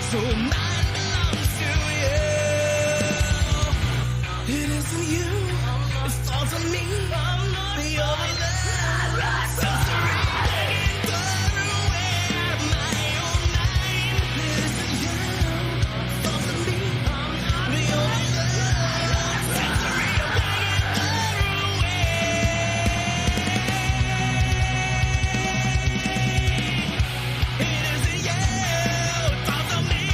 So mine belongs to you. It isn't you, it falls on me. The other love, sensory, begging far away out of my own mind. It isn't you, it falls on me. The other love, sensory, begging far away. It isn't you, it falls on me.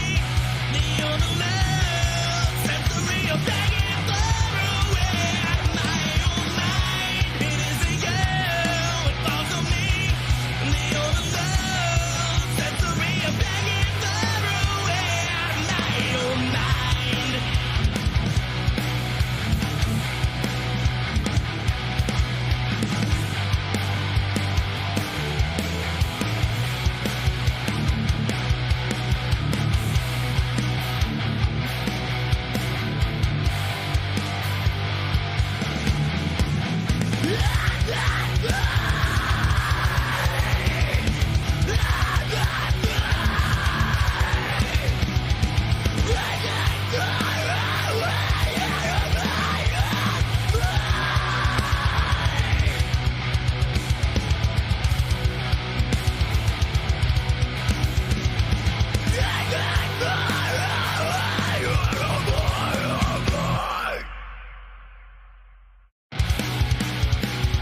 The other love, sensory, begging far away out of my own mind. It isn't you, it falls on me. The other love, sensory, begging far away out of my own mind.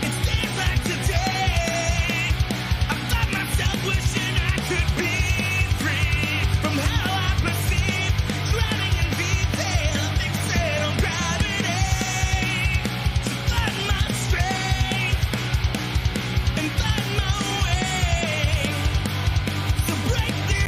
It's days like today, I find myself wishing I could be free from how I perceive, drowning in detail, fixated on gravity. To find my strength and find my way, to break through.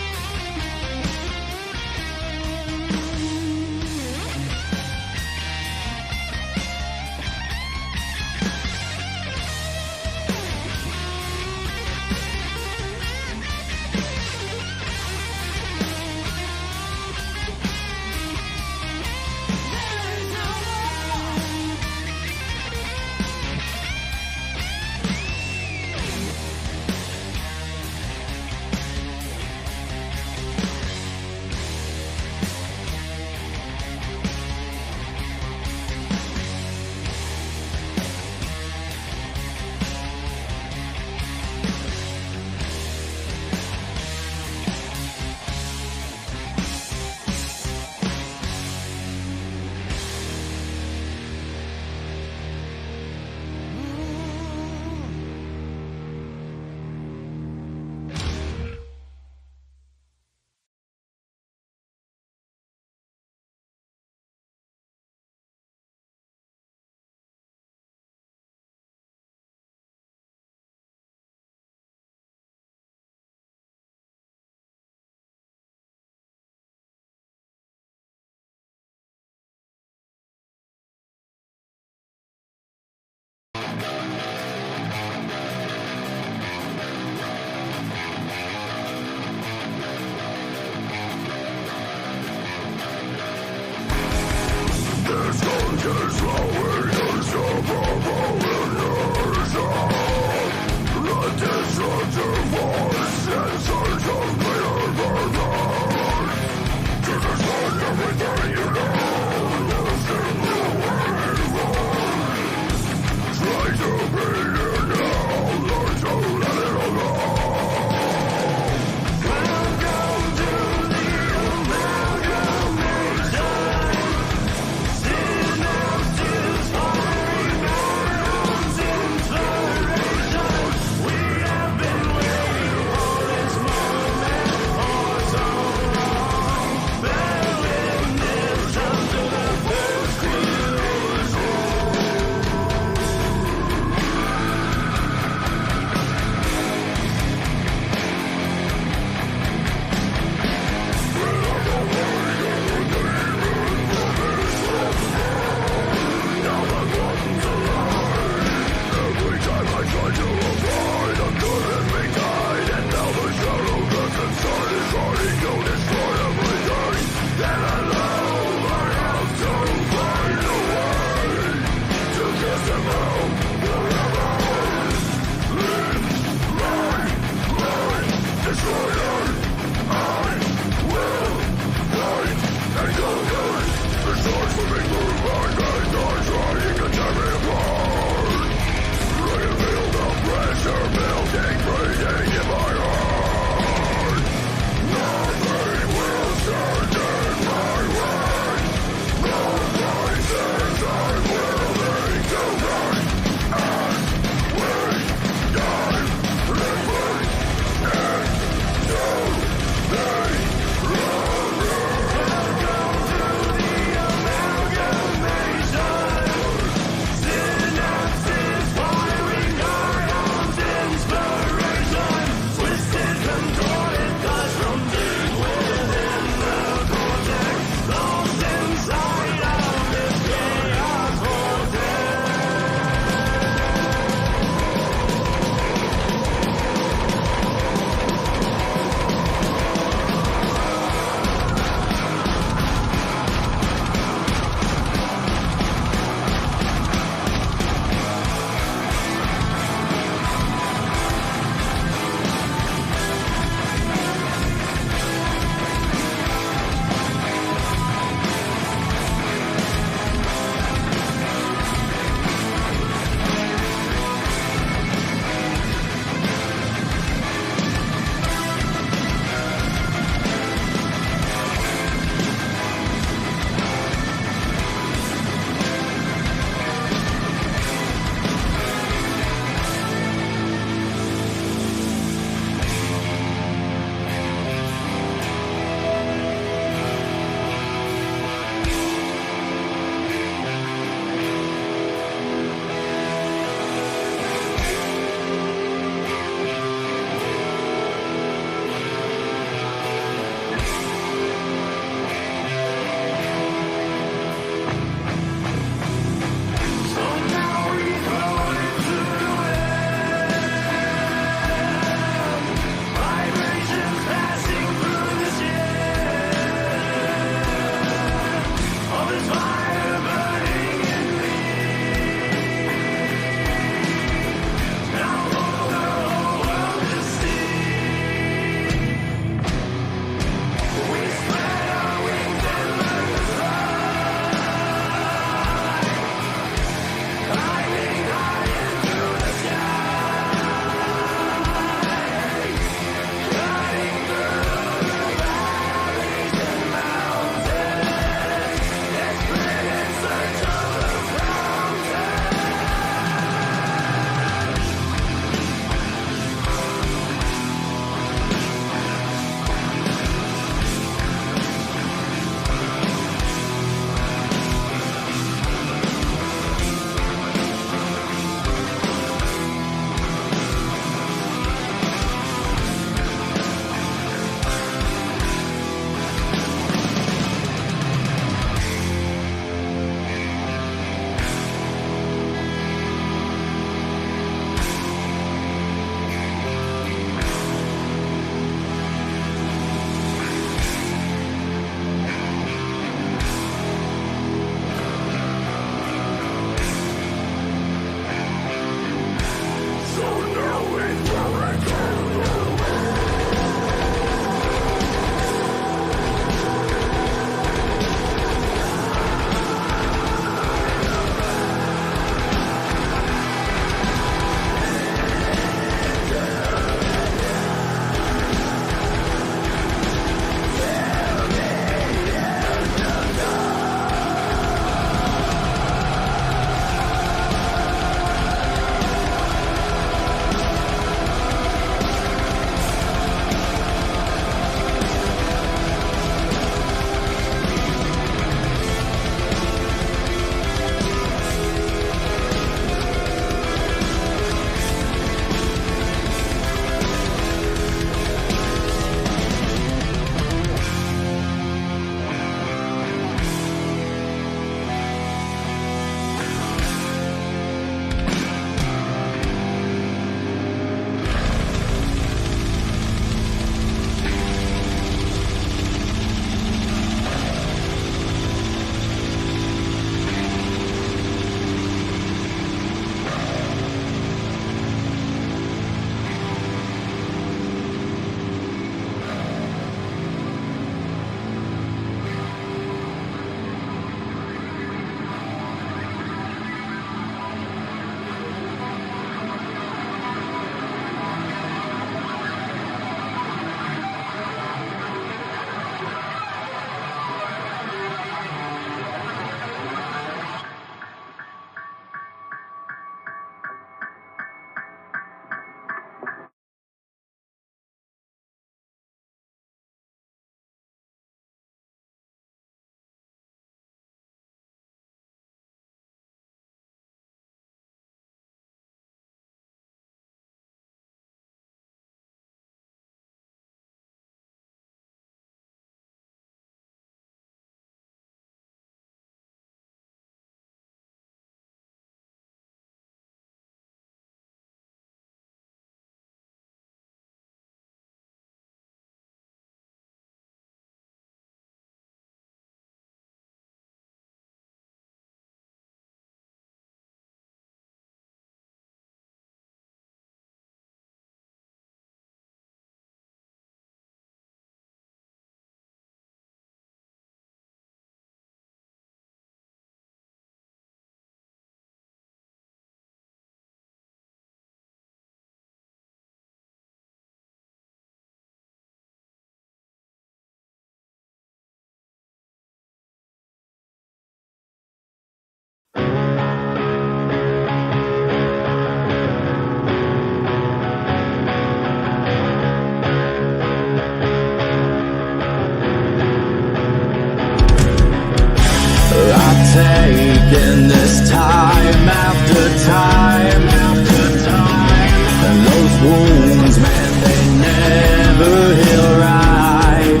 bleeding this time after time after time. And those wounds, man, they never heal right.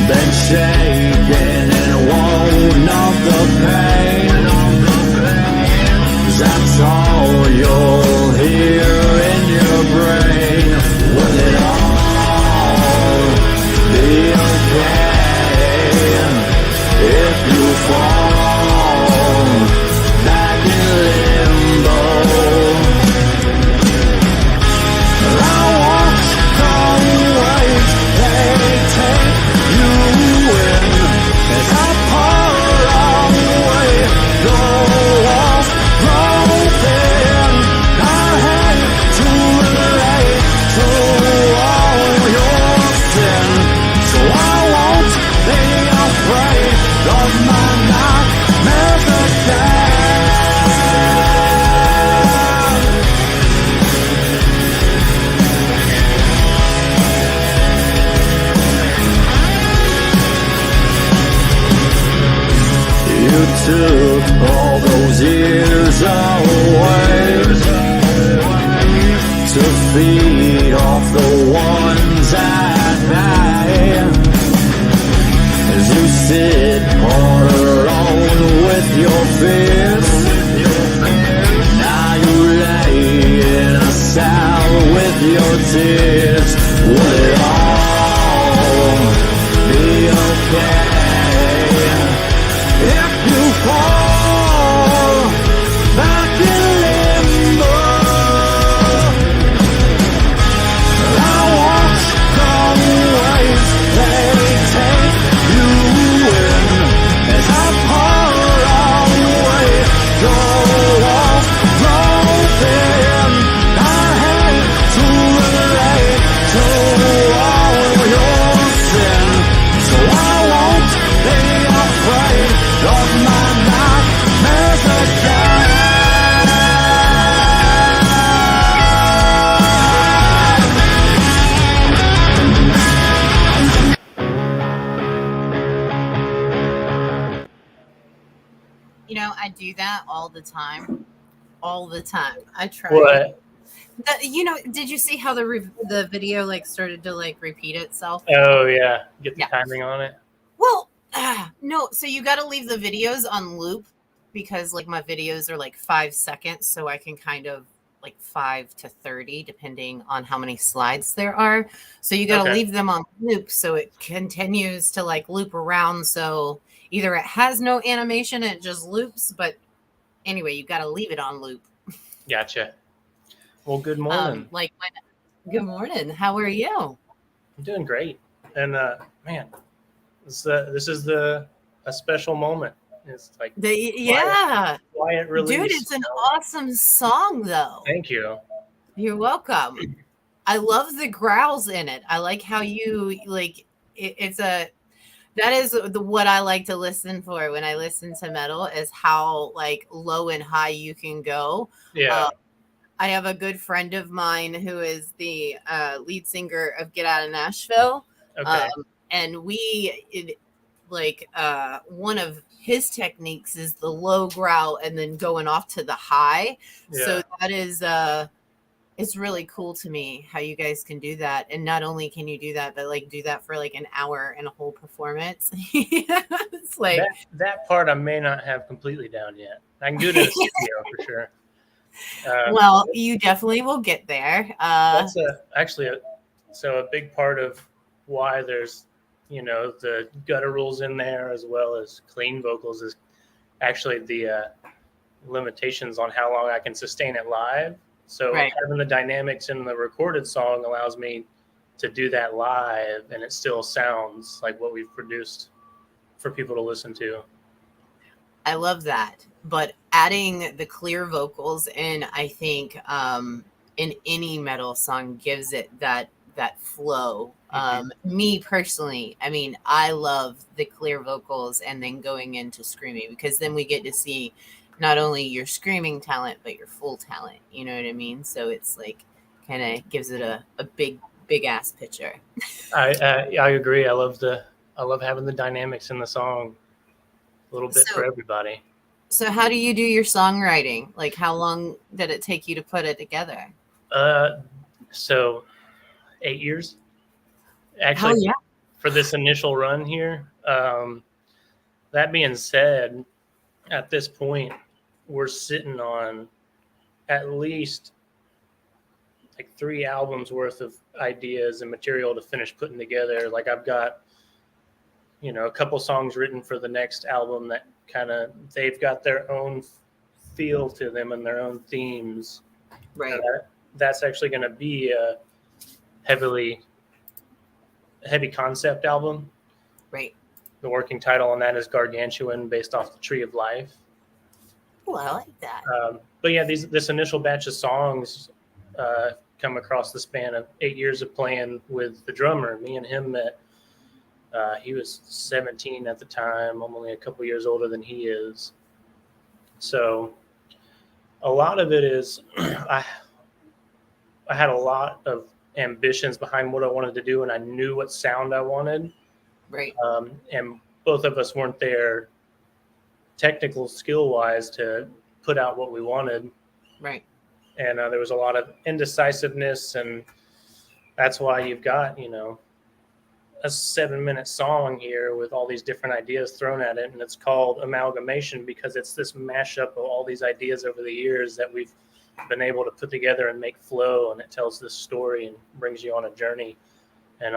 Been shaking and won't numb the pain. That's all you'll hear in your brain. Will it all be okay if you fall back in limbo? I watch the waves, they take you in as I pour away the walls broken. I hate to relate to all your sin, so I won't be afraid of my nightmares again. You took all those years away to feed off the ones at bay. As you sit all alone with your fears, now you lay in a cell with your tears. Will it all be okay if you fall back in limbo? I watch the waves, they take you in as I pour away the walls broken. I hate to relate to all your sin, so I won't be afraid of my nightmares again. You know, I do that all the time. All the time. I try. What? You know, did you see how the video like started to like repeat itself? Oh yeah, get the Yeah. timing on it. Well, no. So you got to leave the videos on loop because like my videos are like 5 seconds, so I can kind of like 5 to 30 depending on how many slides there are. So you got to Okay. leave them on loop so it continues to like loop around. So either it has no animation and it just loops, but anyway, you got to leave it on loop. Gotcha. Well, good morning. Like good morning. How are you? I'm doing great. And man, this is a special moment. It's like Yeah. quiet release. Dude, it's an awesome song though. Thank you. You're welcome. I love the growls in it. I like how you like that is what I like to listen for when I listen to metal is how like low and high you can go. Yeah. I have a good friend of mine who is the lead singer of Get Out of Nashville. Okay. And one of his techniques is the low growl and then going off to the high. Yeah. So that is it's really cool to me how you guys can do that. And not only can you do that, but like do that for like an hour and a whole performance. It's like that part I may not have completely down yet. I can do it in the studio for sure. Well, you definitely will get there. That's a big part of why there's the gutter rules in there as well as clean vocals is actually the limitations on how long I can sustain it live. So Right. having the dynamics in the recorded song allows me to do that live, and it still sounds like what we've produced for people to listen to. I love that. But adding the clear vocals in, I think, in any metal song gives it that flow. Me personally, I mean, I love the clear vocals and then going into screaming, because then we get to see not only your screaming talent, but your full talent. You know what I mean? So it's like kind of gives it a big ass picture. I agree. I love having the dynamics in the song. a little bit for everybody. So how do you do your songwriting? Like, how long did it take you to put it together? So 8 years. Hell Actually, yeah. for this initial run here. That being said, at this point, we're sitting on at least like 3 albums worth of ideas and material to finish putting together. Like I've got, a couple songs written for the next album that kind of they've got their own feel to them and their own themes. Right. That's actually going to be a heavy concept album. Right. The working title on that is Gargantuan, based off the Tree of Life. Oh, I like that. But yeah, this initial batch of songs come across the span of 8 years of playing with the drummer. Me and him met. He was 17 at the time. I'm only a couple years older than he is. So a lot of it is I had a lot of ambitions behind what I wanted to do, and I knew what sound I wanted. Right. And both of us weren't there technical skill-wise to put out what we wanted. Right. And there was a lot of indecisiveness, and that's why you've got, a 7-minute song here with all these different ideas thrown at it, and it's called Amalgamation because it's this mashup of all these ideas over the years that we've been able to put together and make flow, and it tells this story and brings you on a journey. And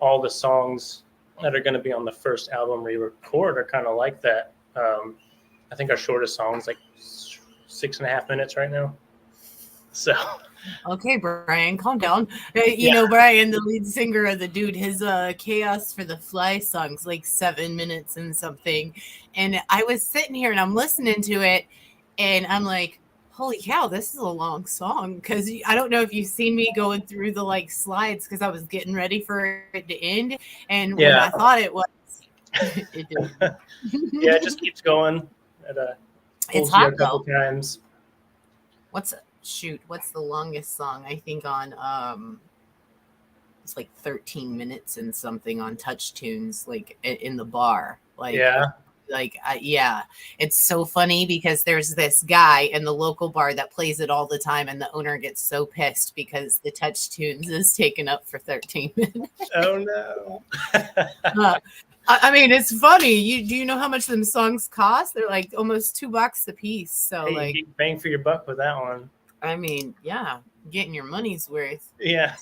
all the songs that are going to be on the first album we record are kind of like that. I think our shortest song's like 6.5 minutes right now. So okay, Brian, calm down. You know, Brian, the lead singer of the Dude, his Chaos for the Fly song's like 7 minutes and something. And I was sitting here and I'm listening to it and I'm like, holy cow, this is a long song. Because I don't know if you've seen me going through the like slides because I was getting ready for it to end. And when I thought it was, it didn't. Yeah, it just keeps going. It's hot a couple times. What's the longest song? I think on it's like 13 minutes and something on Touch Tunes, like in the bar. Like it's so funny because there's this guy in the local bar that plays it all the time, and the owner gets so pissed because the Touch Tunes is taken up for 13 minutes. Oh no. I mean, it's funny. Do you know how much them songs cost? They're like almost $2 a piece. So hey, like, you get bang for your buck with that one. I mean, yeah, getting your money's worth. Yeah.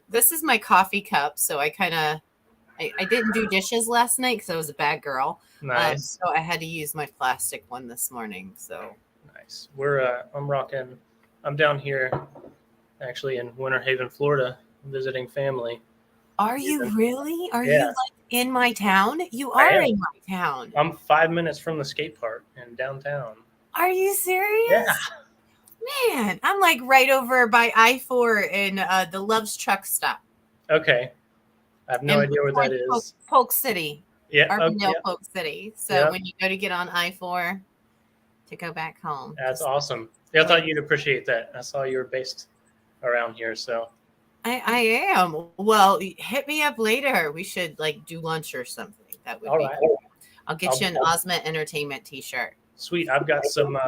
This is my coffee cup. So I didn't do dishes last night because I was a bad girl. Nice. So I had to use my plastic one this morning. So nice. I'm down here actually in Winter Haven, Florida, visiting family. Are you really? Are you like in my town? You are in my town. I'm 5 minutes from the skate park in downtown. Are you serious? Yeah. Man, I'm like right over by I-4 in the Love's Truck Stop. Okay. I have no idea where that is. Polk City. Yeah. Arbondale, Polk City. So when you go to get on I-4 to go back home. That's awesome. Yeah, I thought you'd appreciate that. I saw you were based around here, so. I am. Well, hit me up later. We should like do lunch or something. That would be cool. I'll get you an Osment Entertainment t-shirt. Sweet. I've got some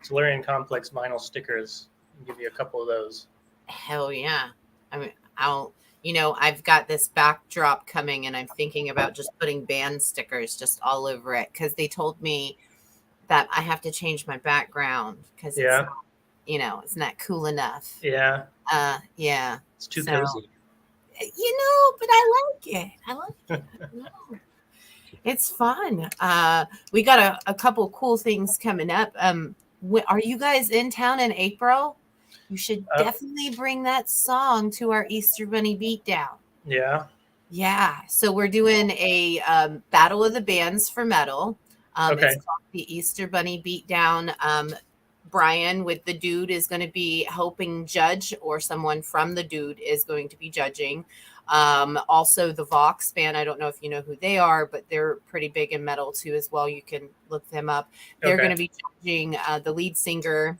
Tellurian Complex vinyl stickers. I'll give you a couple of those. Hell yeah. I mean, I've got this backdrop coming and I'm thinking about just putting band stickers just all over it because they told me that I have to change my background because it's not cool enough. Yeah. Yeah. It's too cozy. But I like it. No. It's fun. We got a couple cool things coming up. Are you guys in town in April? You should definitely bring that song to our Easter Bunny Beatdown. Yeah. Yeah. So we're doing a Battle of the Bands for metal. It's called the Easter Bunny Beatdown. Brian with the Dude is going to be helping judge, or someone from the Dude is going to be judging. Also the Vox band, I don't know if you know who they are, but they're pretty big in metal too as well. You can look them up. They're going to be judging the lead singer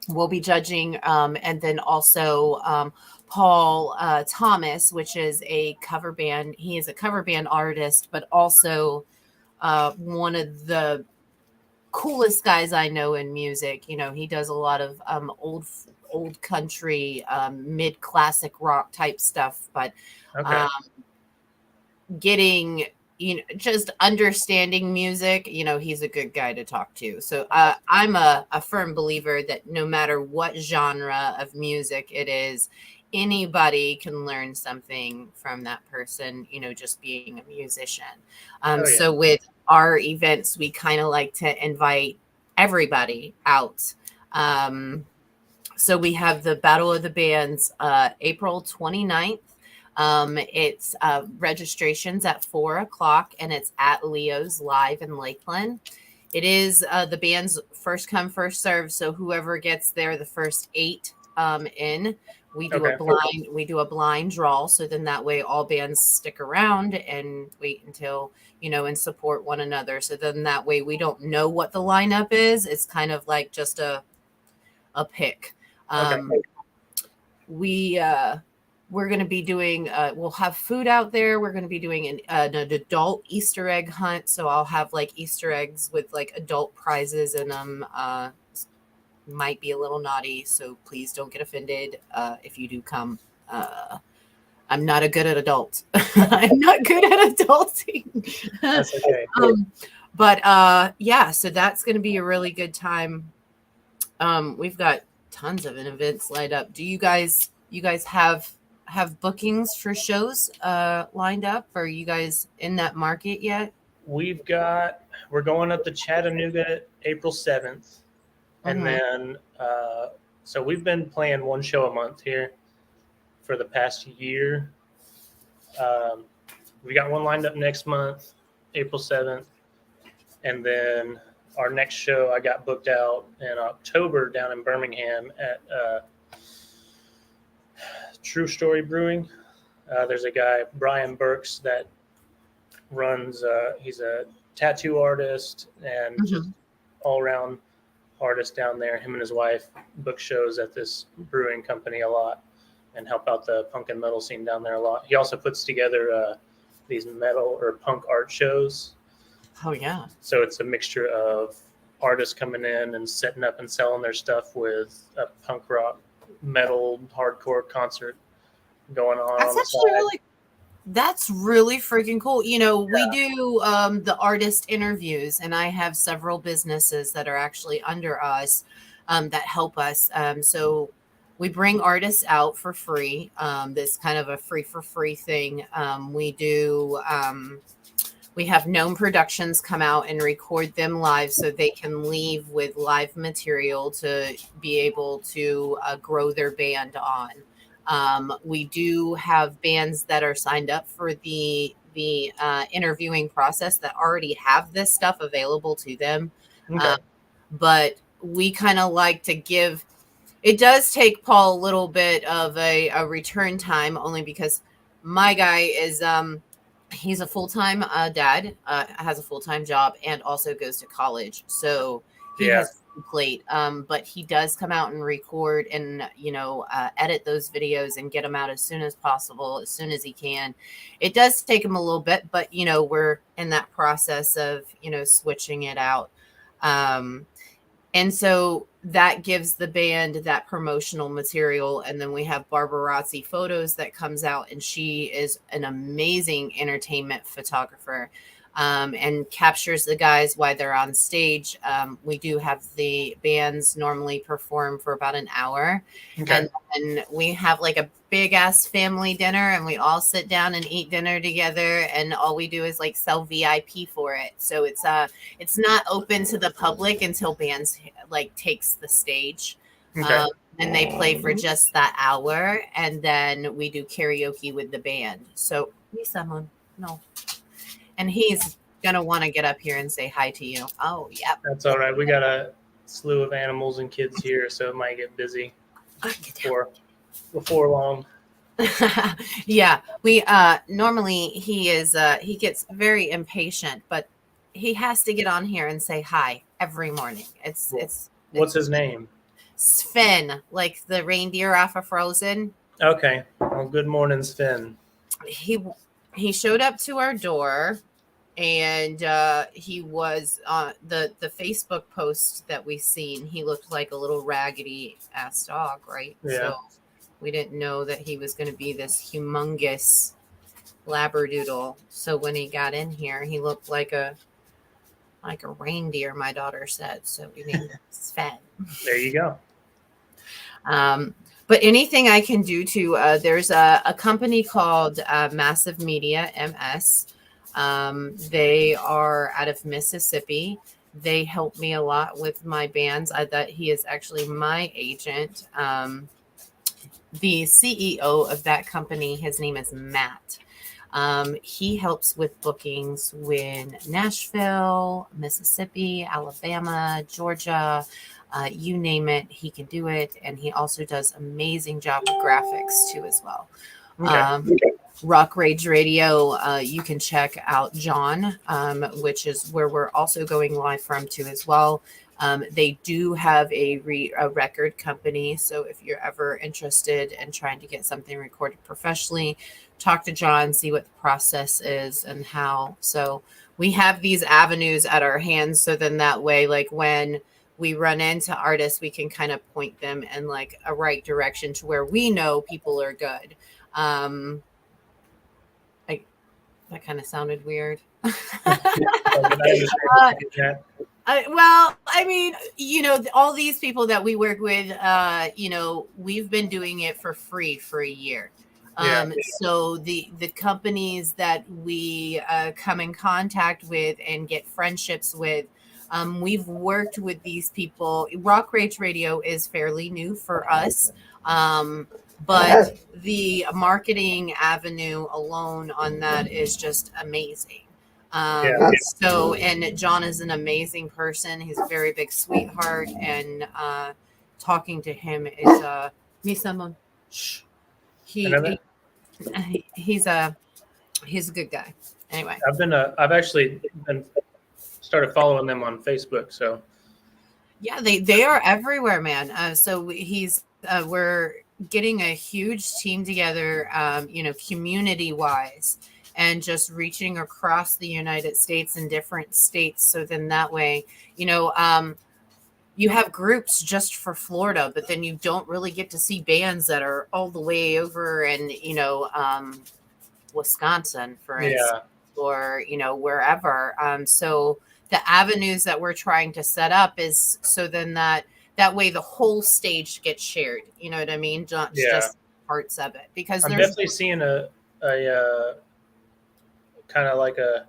will be judging, and then also Paul Thomas, which is a cover band. He is a cover band artist, but also one of the coolest guys I know in music. You know, he does a lot of old country, mid classic rock type stuff, but Okay. getting, you know, just understanding music, you know, he's a good guy to talk to. So I'm a firm believer that no matter what genre of music it is, anybody can learn something from that person, you know, just being a musician. Oh yeah. So with our events, we kind of like to invite everybody out. So we have the Battle of the Bands, April 29th. It's registrations at 4 o'clock, and it's at Leo's Live in Lakeland. It is the band's first come, first serve. So whoever gets there, the first 8 in, we do Okay. a blind draw. So then that way all bands stick around and wait until, you know, and support one another. So then that way we don't know what the lineup is. It's kind of like just a pick. Okay. We're going to be doing, we'll have food out there. We're going to be doing an adult Easter egg hunt. So I'll have like Easter eggs with like adult prizes in them. Might be a little naughty, so please don't get offended if you do come. I'm not a good at adults. I'm not good at adulting. That's okay. But yeah, so that's going to be a really good time. We've got tons of events lined up. Do you guys have bookings for shows lined up? Are you guys in that market yet? We're going up to Chattanooga April 7th. And Mhm. then, so we've been playing one show a month here for the past year. We got one lined up next month, April 7th. And then our next show I got booked out in October down in Birmingham at True Story Brewing. There's a guy, Brian Burks, that runs, he's a tattoo artist and just all around artist down there. Him and his wife book shows at this brewing company a lot and help out the punk and metal scene down there a lot. He also puts together these metal or punk art shows. Oh yeah. So it's a mixture of artists coming in and setting up and selling their stuff with a punk rock, metal, hardcore concert going on. That's actually that's really freaking cool. You know, we do the artist interviews, and I have several businesses that are actually under us that help us. So we bring artists out for free. This kind of a free for free thing. We have Gnome Productions come out and record them live so they can leave with live material to be able to grow their band on. We do have bands that are signed up for the interviewing process that already have this stuff available to them. Okay. But we kind of like to give, it does take Paul a little bit of a return time, only because my guy is, he's a full-time dad, has a full-time job, and also goes to college. So he has a plate. But he does come out and record and, you know, edit those videos and get them out as soon as possible, as soon as he can. It does take him a little bit, but, you know, we're in that process of, you know, switching it out. And so that gives the band that promotional material. And then we have Barbarazzi Photos that comes out, and she is an amazing entertainment photographer and captures the guys while they're on stage. We do have the bands normally perform for about an hour. Okay. And then we have like a big ass family dinner, and we all sit down and eat dinner together, and all we do is like sell VIP for it. So it's not open to the public until bands like takes the stage. Okay. And they play for just that hour, and then we do karaoke with the band. So someone no, and he's gonna want to get up here and say hi to you. Oh yeah, That's all right. We got a slew of animals and kids here, so it might get busy before long. Yeah, we normally he gets very impatient, but he has to get on here and say hi every morning. What's his name? Sven, like the reindeer off of Frozen. Okay. Well, good morning, Sven. He showed up to our door, and he was the Facebook post that we seen. He looked like a little raggedy ass dog, right? Yeah. So we didn't know that he was going to be this humongous labradoodle. So when he got in here, he looked like a reindeer, my daughter said. So we named him Sven. There you go. But anything I can do to, there's a company called Massive Media, MS. They are out of Mississippi. They help me a lot with my bands. That he is actually my agent. The CEO of that company, his name is Matt. He helps with bookings in Nashville, Mississippi, Alabama, Georgia, you name it, he can do it. And he also does amazing job with graphics too as well. Okay. Rock Rage Radio, you can check out John, which is where we're also going live from too as well. They do have a record company. So if you're ever interested in trying to get something recorded professionally, talk to John, see what the process is and how. So we have these avenues at our hands. So then that way, like when we run into artists, we can kind of point them in like a right direction to where we know people are good. That kind of sounded weird. Well, I mean, all these people that we work with, we've been doing it for free for a year. So the companies that we come in contact with and get friendships with, we've worked with these people. Rock Rage Radio is fairly new for us. But the marketing avenue alone on that is just amazing. So, and John is an amazing person. He's a very big sweetheart, and talking to him is me someone. Shh. He's a good guy. Anyway, I've actually been started following them on Facebook. So yeah, they are everywhere, man. So we're getting a huge team together, community wise, and just reaching across the United States and different states. So then that way, you have groups just for Florida, but then you don't really get to see bands that are all the way over in, Wisconsin, for instance, or, wherever. So the avenues that we're trying to set up is so then that way the whole stage gets shared. You know what I mean? Just parts of it. Because I'm definitely seeing a kind of like a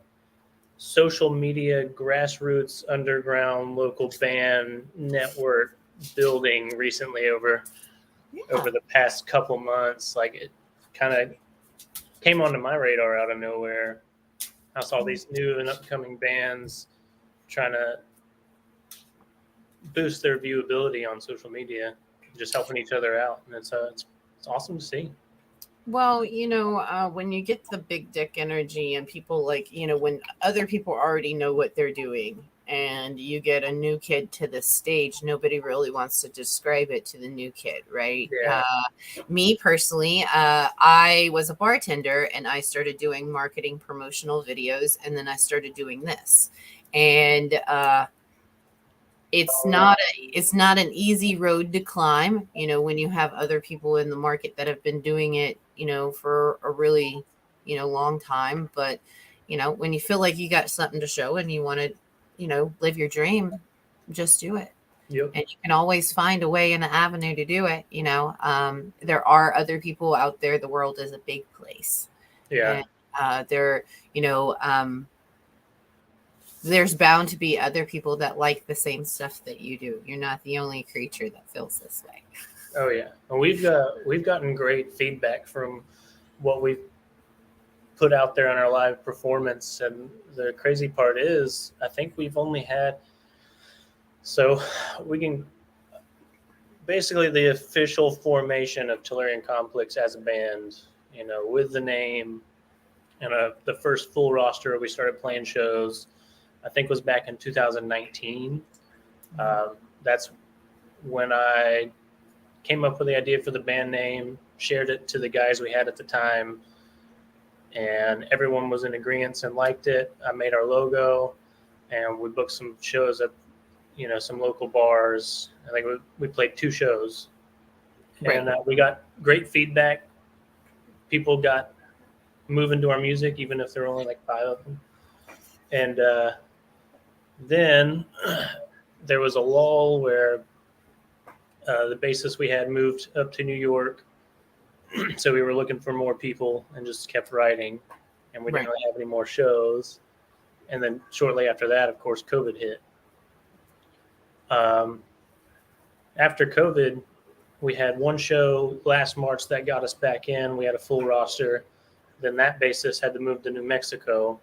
social media grassroots underground local band network building recently over the past couple months. Like it kind of came onto my radar out of nowhere. I saw these new and upcoming bands trying to boost their viewability on social media, just helping each other out, and it's awesome to see. Well, when you get the big dick energy and people when other people already know what they're doing and you get a new kid to the stage, nobody really wants to describe it to the new kid, right? Me personally, I was a bartender and I started doing marketing promotional videos, and then I started doing this. And it's not an easy road to climb, when you have other people in the market that have been doing it, for a really, long time. But, when you feel like you got something to show and you want to, live your dream, just do it. Yep. And you can always find a way and an avenue to do it. There are other people out there. The world is a big place. Yeah. And, there's bound to be other people that like the same stuff that you do. You're not the only creature that feels this way. Oh yeah, and we've gotten great feedback from what we've put out there on our live performance. And the crazy part is, I think we've only had, so we can basically the official formation of Tellurian Complex as a band, with the name and the first full roster. We started playing shows, I think was back in 2019. That's when I came up with the idea for the band name, shared it to the guys we had at the time, and everyone was in agreement and liked it. I made our logo, and we booked some shows at, some local bars. I think we played 2 shows, Right. and we got great feedback. People got moving to our music, even if there were only like 5 of them. And then there was a lull where the bassist we had moved up to New York. So we were looking for more people and just kept writing. And we didn't really have any more shows. And then shortly after that, of course, COVID hit. After COVID, we had 1 show last March that got us back in. We had a full roster. Then that bassist had to move to New Mexico.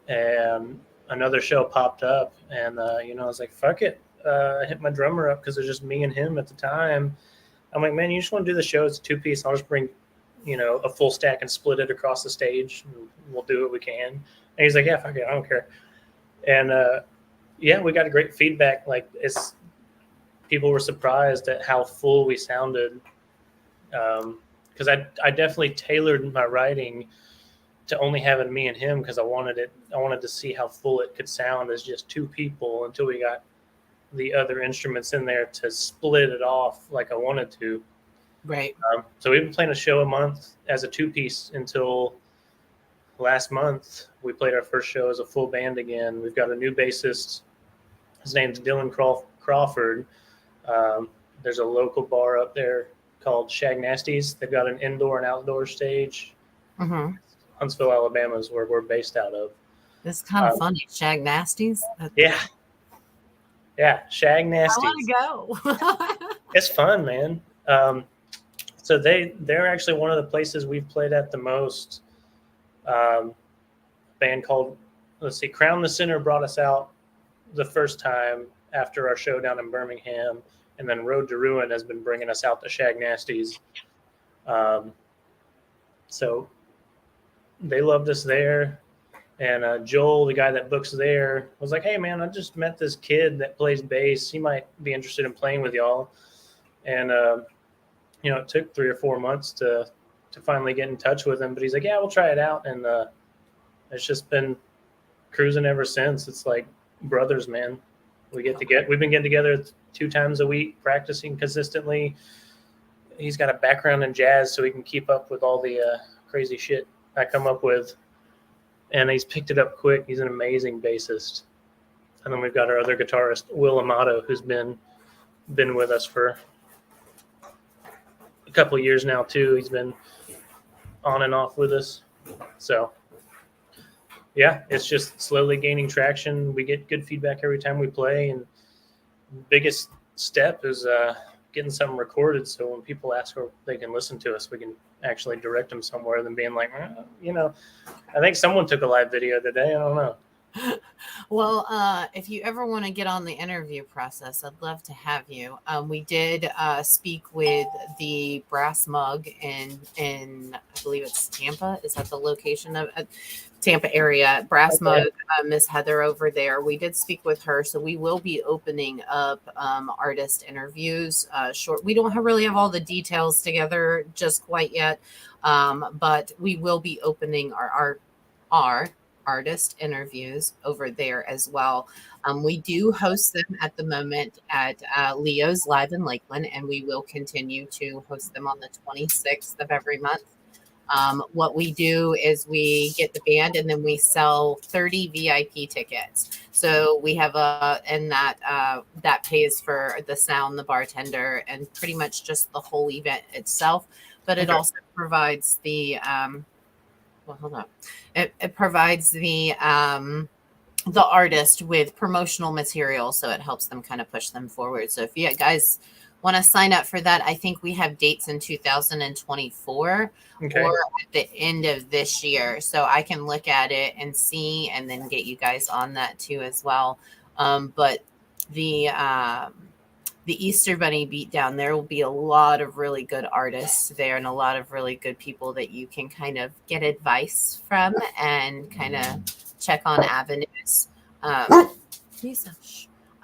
And another show popped up. And, I was like, fuck it. I hit my drummer up because it was just me and him at the time. I'm like, man, you just want to do the show? It's a 2-piece. I'll just bring, a full stack and split it across the stage. And we'll do what we can. And he's like, yeah, fuck it. I don't care. And, we got a great feedback. Like, people were surprised at how full we sounded. Because I definitely tailored my writing to only having me and him because I wanted to see how full it could sound as just 2 people until we got the other instruments in there to split it off like I wanted to. Right. So we've been playing a show a month as a 2-piece until last month. We played our first show as a full band again. We've got a new bassist. His name's Dylan Crawford. There's a local bar up there called Shag Nasty's. They've got an indoor and outdoor stage. Mm-hmm. Huntsville, Alabama is where we're based out of. It's kind of funny. Shag Nasties. Yeah, Shag Nasty's. I want to go. It's fun, man. So they're actually one of the places we've played at the most. Band called, Crown the Sinner brought us out the first time after our show down in Birmingham, and then Road to Ruin has been bringing us out to Shag Nasty's. So they loved us there. And Joel, the guy that books there, was like, hey, man, I just met this kid that plays bass. He might be interested in playing with y'all. And, it took 3 or 4 months to finally get in touch with him. But he's like, yeah, we'll try it out. And it's just been cruising ever since. It's like brothers, man. We've been getting together 2 times a week, practicing consistently. He's got a background in jazz, so he can keep up with all the crazy shit I come up with. And he's picked it up quick. He's an amazing bassist. And then we've got our other guitarist, Will Amato, who's been with us for a couple of years now, too. He's been on and off with us. So, yeah, it's just slowly gaining traction. We get good feedback every time we play. And the biggest step is getting something recorded so when people ask or they can listen to us, we can actually direct them somewhere than being like, I think someone took a live video today. I don't know. Well, if you ever want to get on the interview process, I'd love to have you. We did speak with the Brass Mug in I believe it's Tampa. Is that the location of Tampa area? Brass Mug, Miss Heather over there. We did speak with her, so we will be opening up artist interviews. We don't really have all the details together just quite yet, but we will be opening our artist interviews over there as well. We do host them at the moment at Leo's Live in Lakeland, and we will continue to host them on the 26th of every month. What we do is we get the band and then we sell 30 VIP tickets. So we have that pays for the sound, the bartender, and pretty much just the whole event itself. But it also provides the It provides the artist with promotional material, so it helps them kind of push them forward. So if you guys want to sign up for that, I think we have dates in 2024 or at the end of this year. So I can look at it and see, and then get you guys on that too as well. But the Easter Bunny Beatdown, there will be a lot of really good artists there and a lot of really good people that you can kind of get advice from and kind of check on avenues.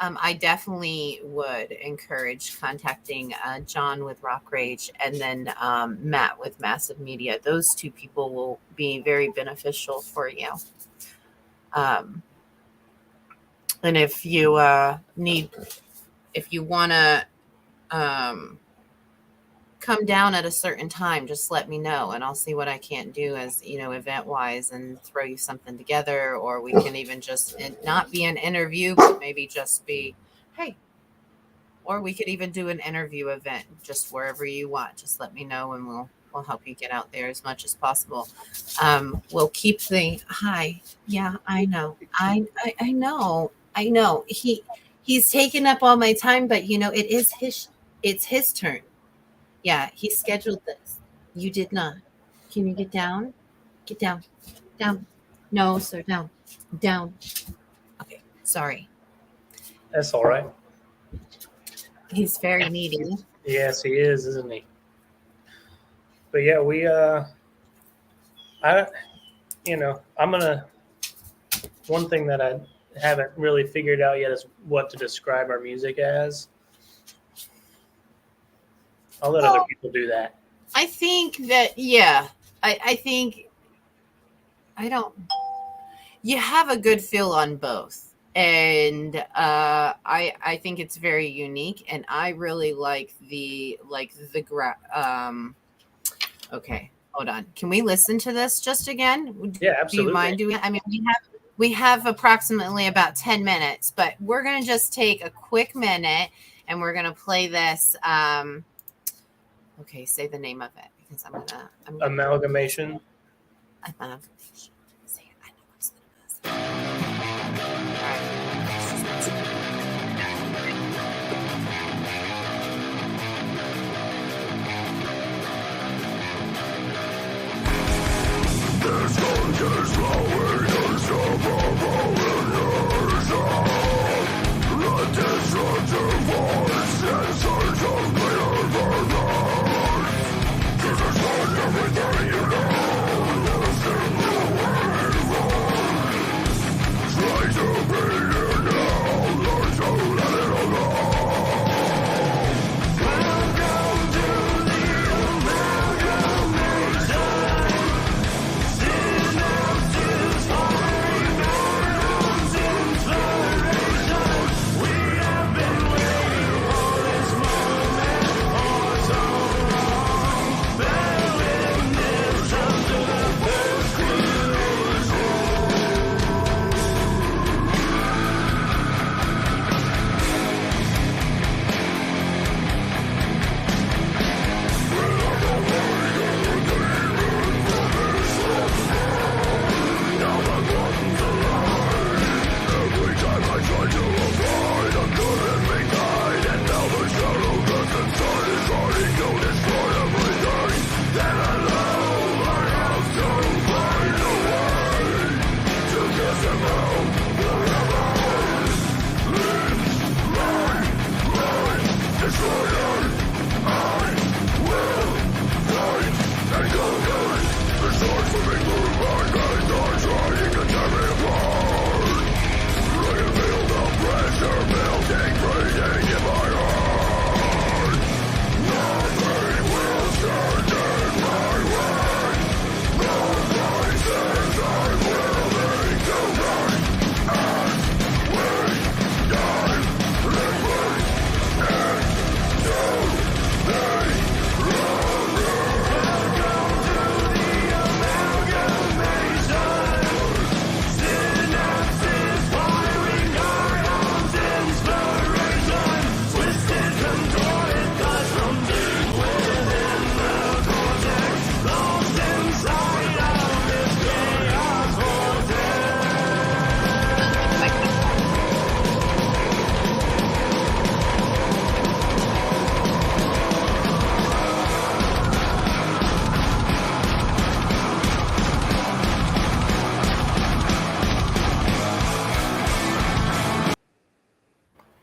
I definitely would encourage contacting John with Rock Rage and then Matt with Massive Media. Those two people will be very beneficial for you. And if you if you want to come down at a certain time, just let me know and I'll see what I can't do as, event wise and throw you something together, or we can even just not be an interview, but maybe just be, hey, or we could even do an interview event just wherever you want. Just let me know and we'll help you get out there as much as possible. We'll keep the hi. Yeah, I know. I know. He's taken up all my time, but it's his turn. Yeah, he scheduled this. You did not. Can you get down? Get down. Down. No, sir, down. Down. Okay, sorry. That's all right. He's very needy. Yes, he is, isn't he? But yeah, one thing that I haven't really figured out yet is what to describe our music as. I'll let other people do that. I think that, yeah, I think you have a good feel on both. And I think it's very unique. And I really like okay, hold on. Can we listen to this just again? Yeah, absolutely. Do you mind doing it? I mean, we have approximately about 10 minutes, but we're going to just take a quick minute and we're going to play this. Okay, say the name of it because I'm gonna Amalgamation. Amalgamation. Say it. I know what it's gonna be. All right.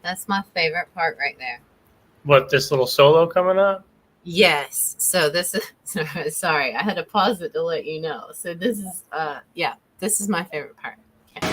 That's my favorite part right there. What, this little solo coming up? Yes. So this is sorry, I had to pause it to let you know. So this is this is my favorite part. Okay.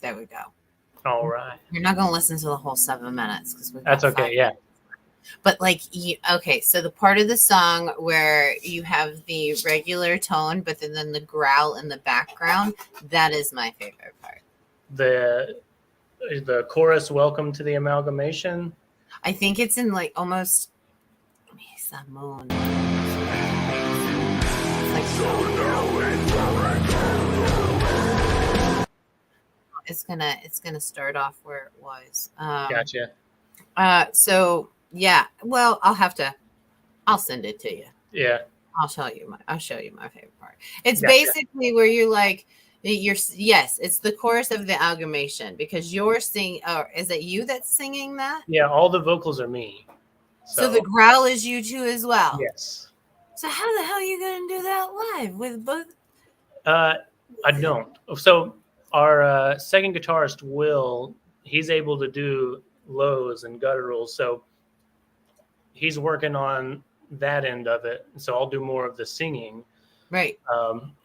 There we go. All right. You're not going to listen to the whole 7 minutes because we've That's got okay. 5 Yeah. But like, okay, so the part of the song where you have the regular tone, but then the growl in the background, that is my favorite part. The chorus, "Welcome to the Amalgamation." I think it's in like almost. Moon. It's gonna start off where it was. Gotcha. So yeah, well, I'll send it to you. Yeah. I'll show you my favorite part. It's Gotcha. basically where you're like, yes, it's the chorus of the amalgamation because you're singing. Or is it you that's singing that? Yeah. All the vocals are me. So the growl is you too as well. Yes. So how the hell are you gonna do that live with both? I don't. So our second guitarist, Will, he's able to do lows and gutturals. So he's working on that end of it. So I'll do more of the singing. Right.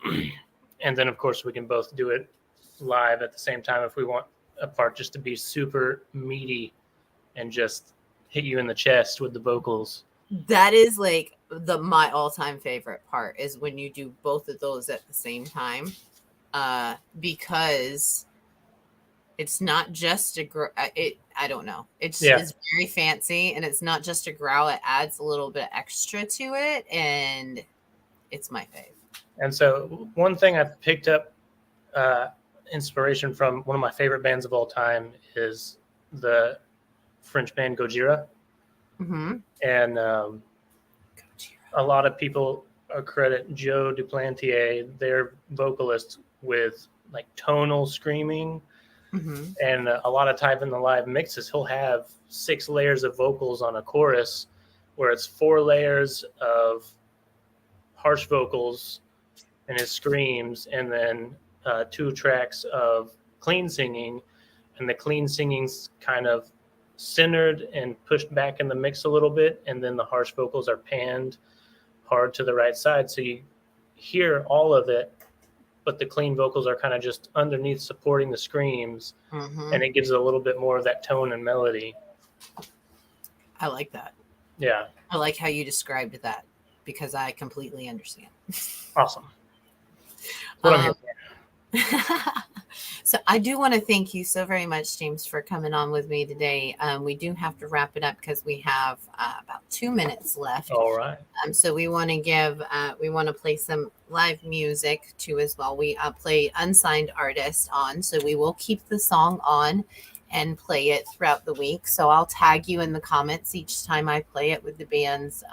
And then, of course, we can both do it live at the same time if we want a part just to be super meaty and just hit you in the chest with the vocals. That is like my all-time favorite part is when you do both of those at the same time, because it's not just I don't know. It's very fancy, and it's not just a growl. It adds a little bit extra to it, and it's my fave. And so one thing I've picked up inspiration from one of my favorite bands of all time is the French band Gojira. Mm-hmm. And a lot of people credit Joe Duplantier, their vocalist, with like tonal screaming. Mm-hmm. And a lot of time in the live mixes, he'll have 6 layers of vocals on a chorus where it's 4 layers of harsh vocals and his screams, and then 2 tracks of clean singing. And the clean singing's kind of centered and pushed back in the mix a little bit, and then the harsh vocals are panned hard to the right side, so you hear all of it, but the clean vocals are kind of just underneath supporting the screams. Mm-hmm. And it gives it a little bit more of that tone and melody. I like that. Yeah. I like how you described that because I completely understand. Awesome. What I'm here for. So I do want to thank you so very much, James, for coming on with me today. We do have to wrap it up because we have about 2 minutes left. All right. So we want to play some live music too as well. We play unsigned artists on, so we will keep the song on and play it throughout the week. So I'll tag you in the comments each time I play it with the band's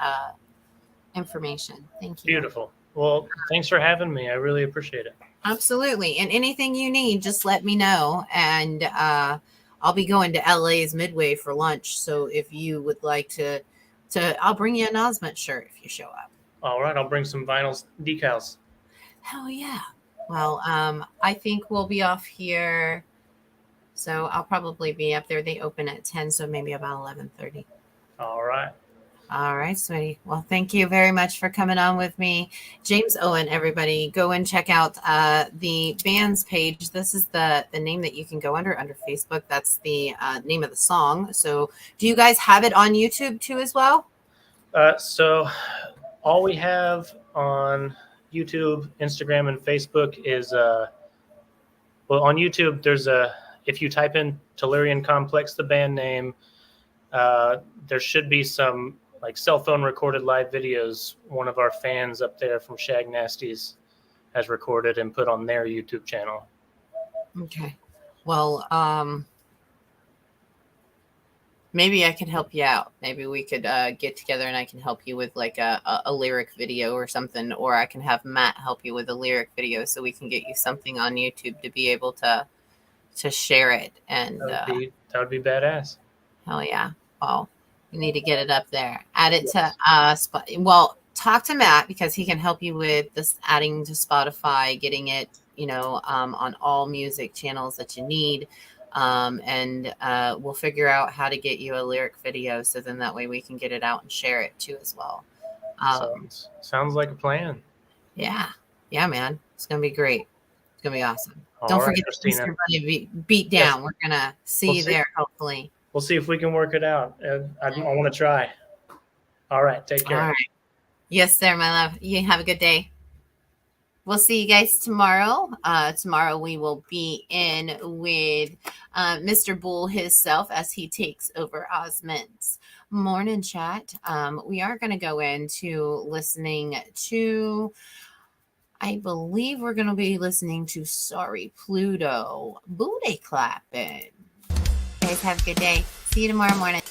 information. Thank you. Beautiful. Well, thanks for having me. I really appreciate it. Absolutely. And anything you need, just let me know. And I'll be going to LA's Midway for lunch. So if you would like to I'll bring you an Osment's shirt if you show up. All right. I'll bring some vinyl decals. Hell yeah. Well, I think we'll be off here. So I'll probably be up there. They open at 10, so maybe about 11:30. All right. All right, sweetie. Well, thank you very much for coming on with me. James Owen, everybody, go and check out the band's page. This is the name that you can go under Facebook. That's the name of the song. So do you guys have it on YouTube too as well? So all we have on YouTube, Instagram, and Facebook is, well, on YouTube, there's if you type in Tellurian Complex, the band name, there should be some like cell phone recorded live videos. One of our fans up there from Shag Nasties has recorded and put on their YouTube channel. Okay. Well, maybe I can help you out. Maybe we could get together and I can help you with like a lyric video or something, or I can have Matt help you with a lyric video so we can get you something on YouTube to be able to share it. And that would be badass. Hell yeah. Well, you need to get it up there. Add it to well, talk to Matt because he can help you with this adding to Spotify, getting it, on all music channels that you need. And we'll figure out how to get you a lyric video. So then that way we can get it out and share it too as well. Sounds like a plan. Yeah. Yeah, man. It's going to be great. gonna be awesome. All Don't right, forget the Christina. Easter Bunny beat down. We're gonna see We'll you see. there, hopefully. We'll see if we can work it out. I want to try. All right, take care. All right. Yes, sir, my love. You have a good day. We'll see you guys tomorrow. Tomorrow we will be in with Mr. Bull himself as he takes over Osment's morning chat. We are going to go into listening to, I believe we're going to be listening to Sorry Pluto, Booty Clapping. Guys, have a good day. See you tomorrow morning.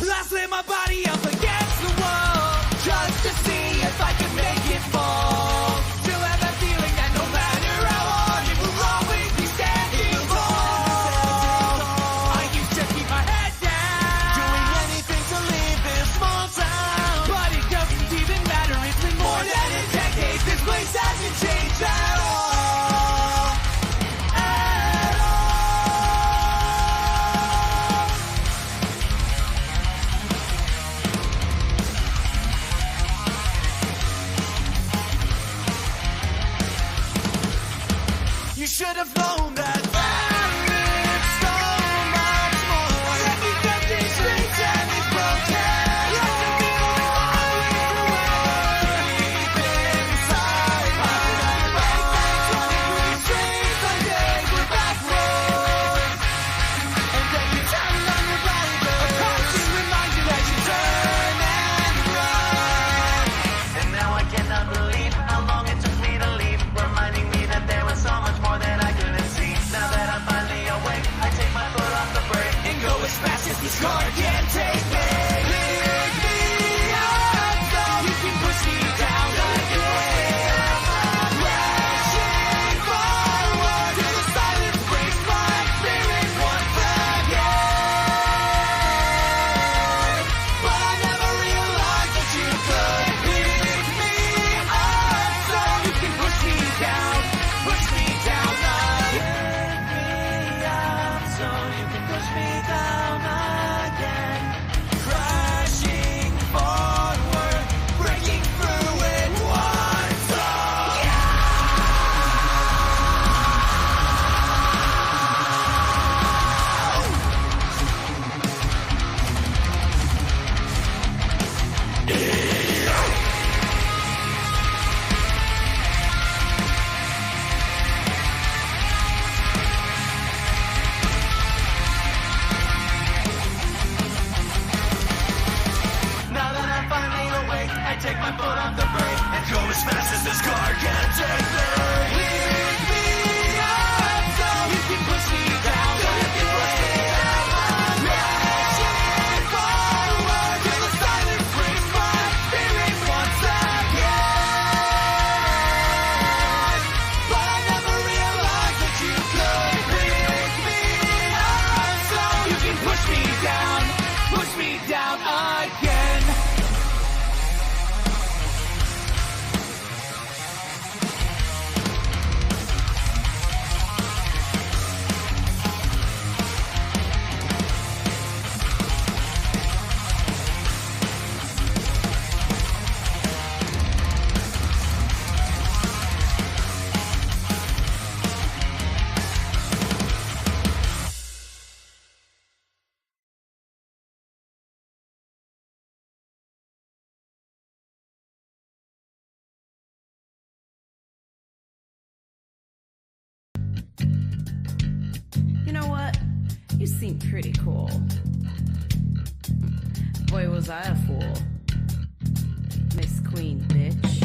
I slam my body up against the wall just to see if I can make it fall. Still have that feeling that no matter how hard it will always be standing tall. I used to keep my head down, doing anything to leave this small town. But it doesn't even matter, it's been more than a decade. This place hasn't changed at all. At all. You should have known that it's so much more than these empty streets and these broken homes. Deep inside my brain, 23 streets a day, we're backwards. And then you turn on your Bible, a constant reminder that you turn and run. And now I cannot believe how long it took me to leave, reminding me that there was so much more that I couldn't see. Now that I'm finally awake, I take my foot off the brake and go as fast as this car can take me. Pick me up so you can push me down again. Crashing forward till the silence breaks my spirit once again. But I never realized that you could pick me up so you can push me down again. So you can push me down again. Crashing forward, breaking through it once Now that I'm finally awake, I take my foot off the brake and go as fast as this car can take me. Pick me up so you can push me down. So you can push me down. Crashing forward till the silence breaks my spirit once again. But I never realized that you could pick me up so you can push me down again. You know what? You seem pretty cool. Boy, was I a fool. Miss Queen, bitch.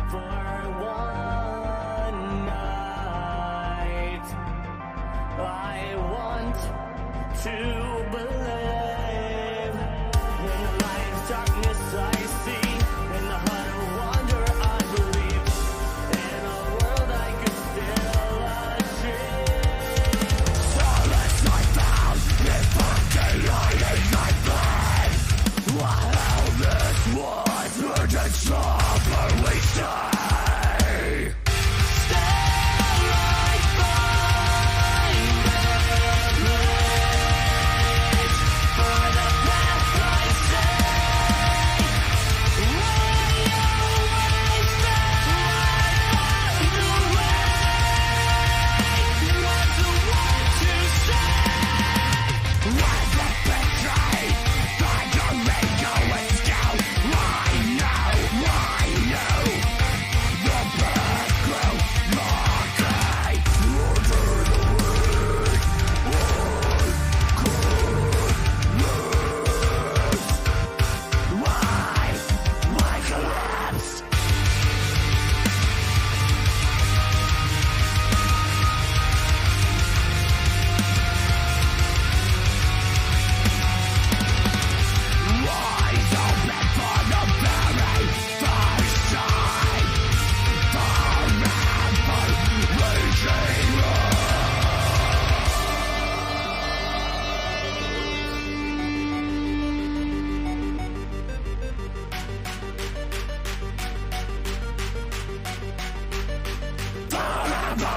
For one night, I want to believe in the light of darkness I see, in the heart of wonder I believe, in a world I could still achieve. Solace I found in fucking eyes I bled. While this was urgent suffer we stay.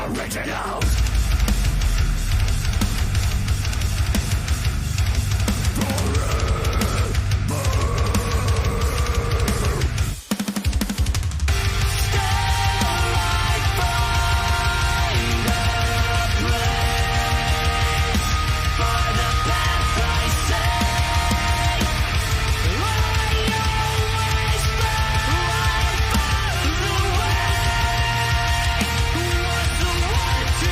Originals. To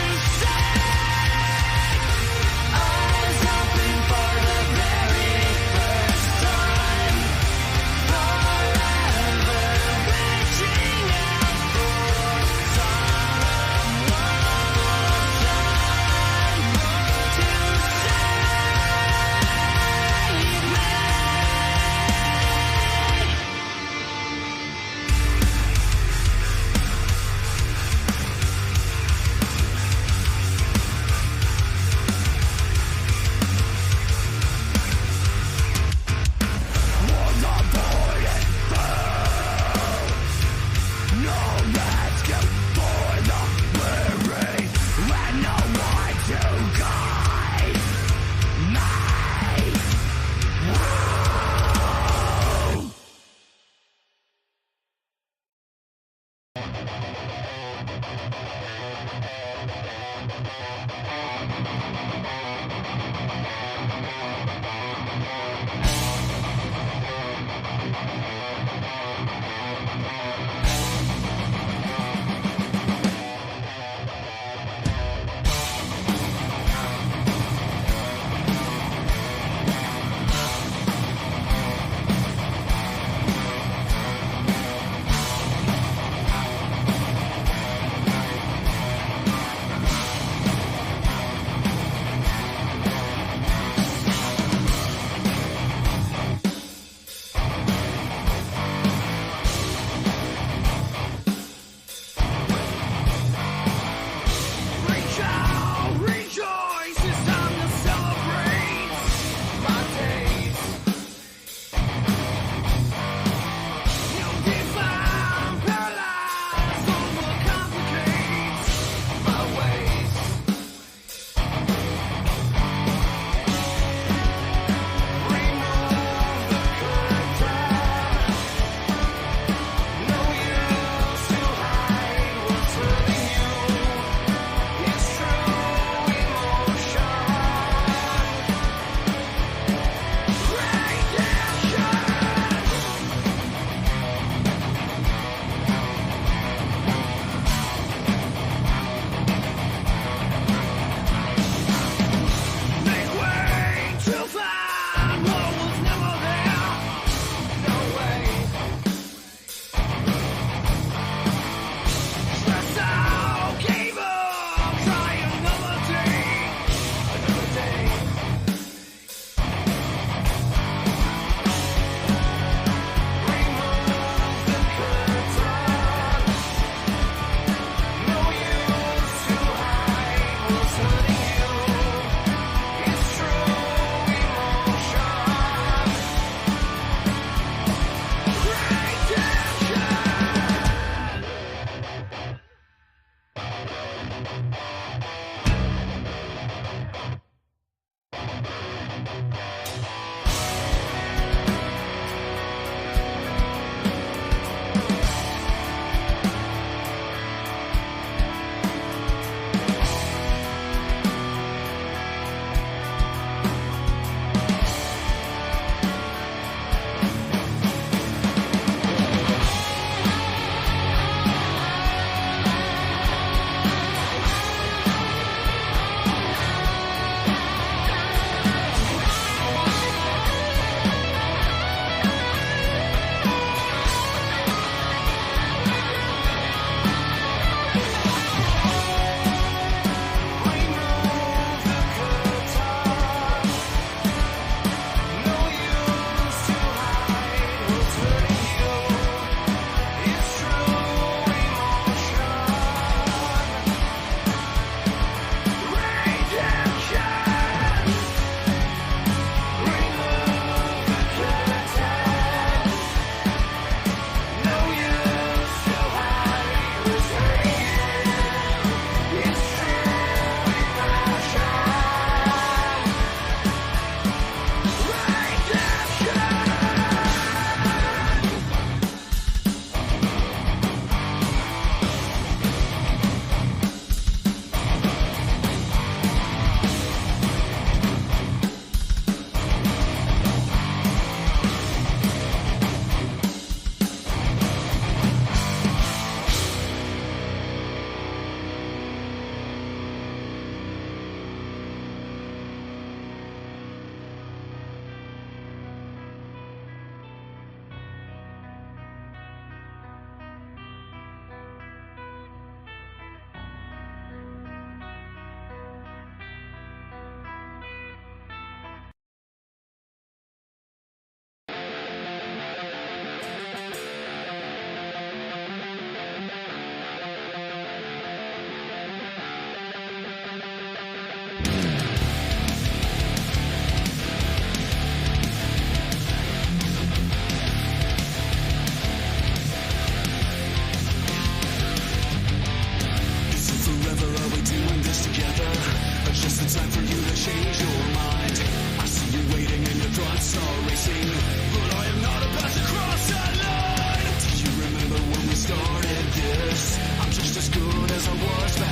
doing this together. It's just the time for you to change your mind. I see you waiting and your thoughts are racing, but I am not about to cross that line. Do you remember when we started this? I'm just as good as I was back